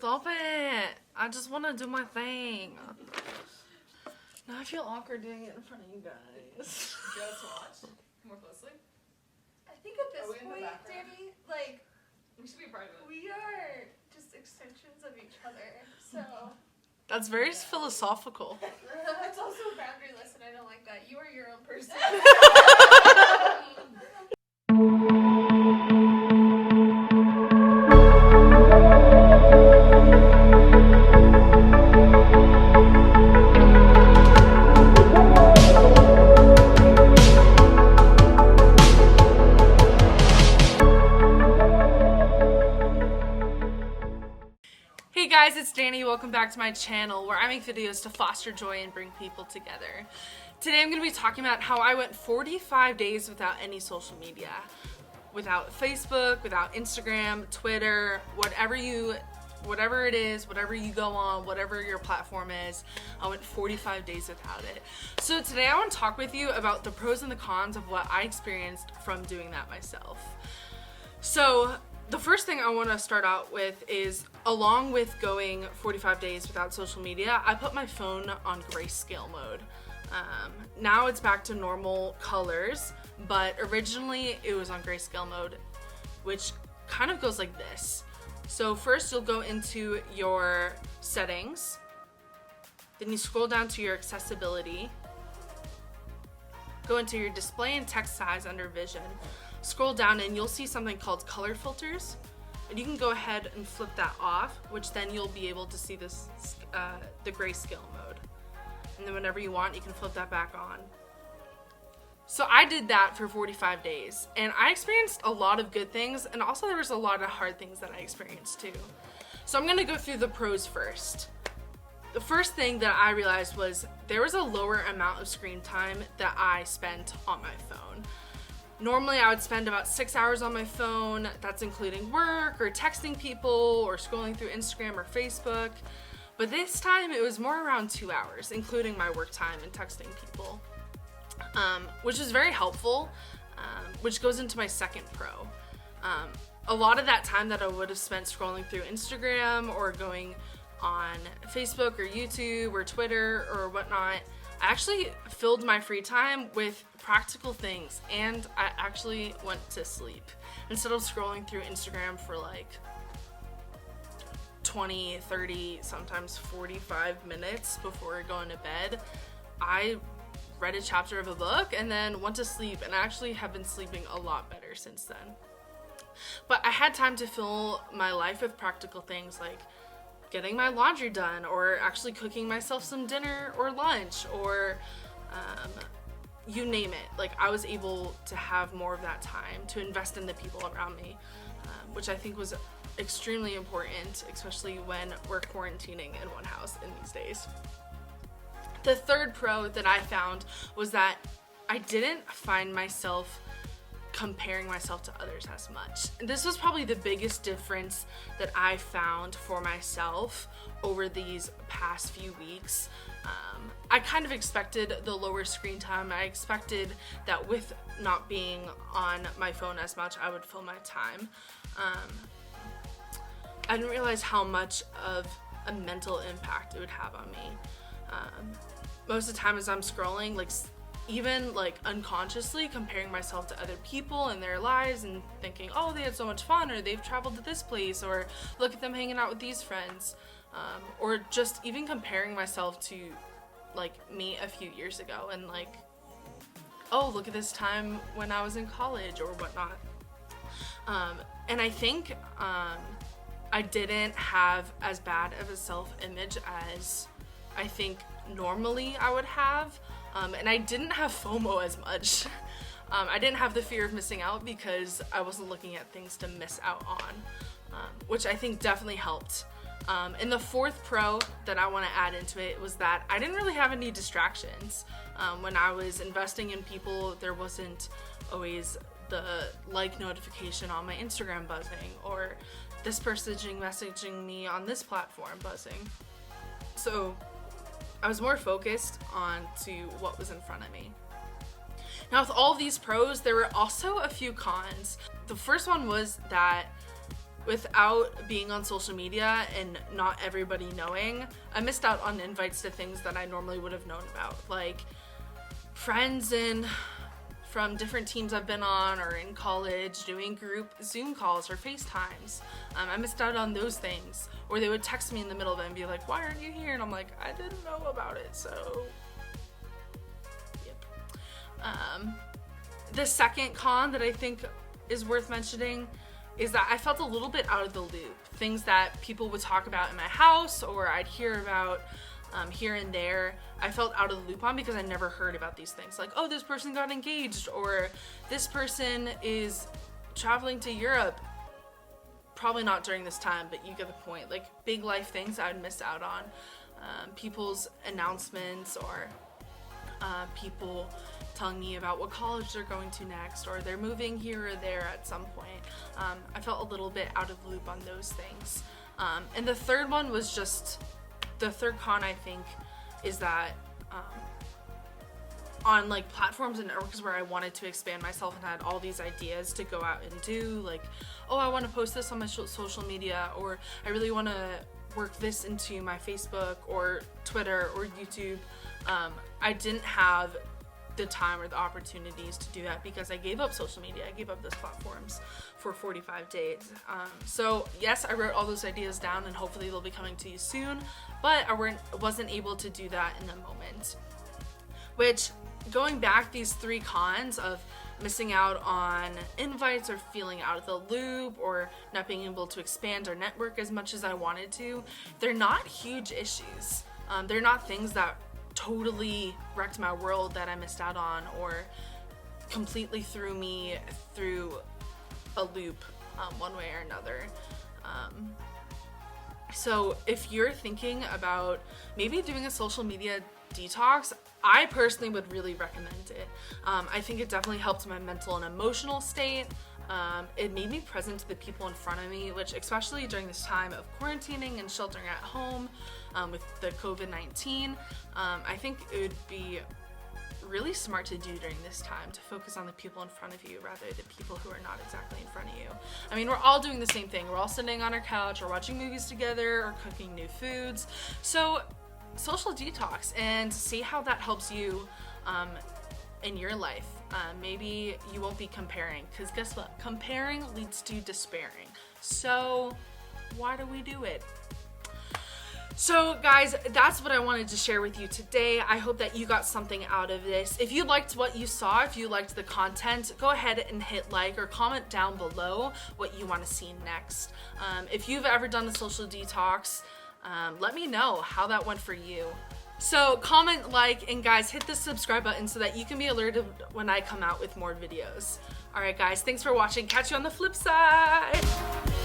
Stop it. I just want to do my thing. Now I feel awkward doing it in front of you guys. Just watch more closely. I think at this point, Danny, like, We should be private. we are just extensions of each other, so. That's very philosophical. It's also boundaryless, and I don't like that. You are your own person. Hey guys, it's Danny. Welcome back to my channel where I make videos to foster joy and bring people together. Today I'm going to be talking about how I went 45 days without any social media. Without Facebook, without Instagram, Twitter, whatever it is, whatever you go on, whatever your platform is, I went 45 days without it. So today I want to talk with you about the pros and the cons of what I experienced from doing that myself. So the first thing I want to start out with is, along with going 45 days without social media, I put my phone on grayscale mode. Now it's back to normal colors, but originally it was on grayscale mode, which kind of goes like this. So first you'll go into your settings, then you scroll down to your accessibility, go into your display and text size under vision, scroll down and you'll see something called color filters, and you can go ahead and flip that off, which then you'll be able to see this the grayscale mode. And then whenever you want, you can flip that back on. So I did that for 45 days, and I experienced a lot of good things, and also there was a lot of hard things that I experienced too. So I'm gonna go through the pros first. The first thing that I realized was there was a lower amount of screen time that I spent on my phone. Normally I would spend about 6 hours on my phone. That's including work or texting people or scrolling through Instagram or Facebook. But this time it was more around 2 hours, including my work time and texting people, which is very helpful, which goes into my second pro. A lot of that time that I would have spent scrolling through Instagram or going on Facebook or YouTube or Twitter or whatnot, I actually filled my free time with practical things, and I actually went to sleep. Instead of scrolling through Instagram for like 20, 30, sometimes 45 minutes before going to bed, I read a chapter of a book and then went to sleep, and I actually have been sleeping a lot better since then. But I had time to fill my life with practical things like getting my laundry done, or actually cooking myself some dinner or lunch, or you name it. Like, I was able to have more of that time to invest in the people around me, which I think was extremely important, especially when we're quarantining in one house in these days. The third pro that I found was that I didn't find myself comparing myself to others as much. This was probably the biggest difference that I found for myself over these past few weeks. I kind of expected the lower screen time. I expected that with not being on my phone as much, I would fill my time. I didn't realize how much of a mental impact it would have on me. Most of the time as I'm scrolling, like even like unconsciously comparing myself to other people and their lives and thinking, oh, they had so much fun, or they've traveled to this place, or look at them hanging out with these friends, or just even comparing myself to like me a few years ago and like, oh, look at this time when I was in college or whatnot. And I think I didn't have as bad of a self-image as I think normally I would have. And I didn't have FOMO as much. I didn't have the fear of missing out because I wasn't looking at things to miss out on, which I think definitely helped. And the fourth pro that I want to add into it was that I didn't really have any distractions. When I was investing in people, there wasn't always the like notification on my Instagram buzzing, or this person messaging me on this platform buzzing. So I was more focused on to what was in front of me. Now, with all these pros, there were also a few cons. The first one was that without being on social media and not everybody knowing, I missed out on invites to things that I normally would have known about, like friends from different teams I've been on or in college doing group Zoom calls or FaceTimes. I missed out on those things. Or they would text me in the middle of it and be like, why aren't you here? And I'm like, I didn't know about it, so yep. The second con that I think is worth mentioning is that I felt a little bit out of the loop. Things that people would talk about in my house or I'd hear about here and there, I felt out of the loop on because I never heard about these things. Like, oh, this person got engaged, or this person is traveling to Europe. Probably not during this time, but you get the point. Like, big life things I would miss out on. People's announcements, or people telling me about what college they're going to next, or they're moving here or there at some point. I felt a little bit out of the loop on those things. And the third one was just, the third con I think is that on like platforms and networks where I wanted to expand myself and had all these ideas to go out and do, like, oh, I want to post this on my social media, or I really want to work this into my Facebook or Twitter or YouTube. I didn't have the time or the opportunities to do that because I gave up social media. I gave up those platforms for 45 days. So yes, I wrote all those ideas down and hopefully they'll be coming to you soon, but I wasn't able to do that in the moment. Which, going back, these three cons of missing out on invites or feeling out of the loop or not being able to expand our network as much as I wanted to, they're not huge issues. They're not things that totally wrecked my world that I missed out on or completely threw me through a loop one way or another. So if you're thinking about maybe doing a social media detox, I personally would really recommend it. I think it definitely helped my mental and emotional state. It made me present to the people in front of me, which, especially during this time of quarantining and sheltering at home with the COVID-19, I think it would be really smart to do during this time, to focus on the people in front of you rather than people who are not exactly in front of you. I mean, we're all doing the same thing. We're all sitting on our couch or watching movies together or cooking new foods. So social detox and see how that helps you in your life. Maybe you won't be comparing, because guess what? Comparing leads to despairing. So why do we do it? So guys, that's what I wanted to share with you today. I hope that you got something out of this. If you liked what you saw, if you liked the content, go ahead and hit like or comment down below what you want to see next. If you've ever done a social detox, let me know how that went for you. So comment, like, and guys, hit the subscribe button so that you can be alerted when I come out with more videos. All right, guys, thanks for watching. Catch you on the flip side.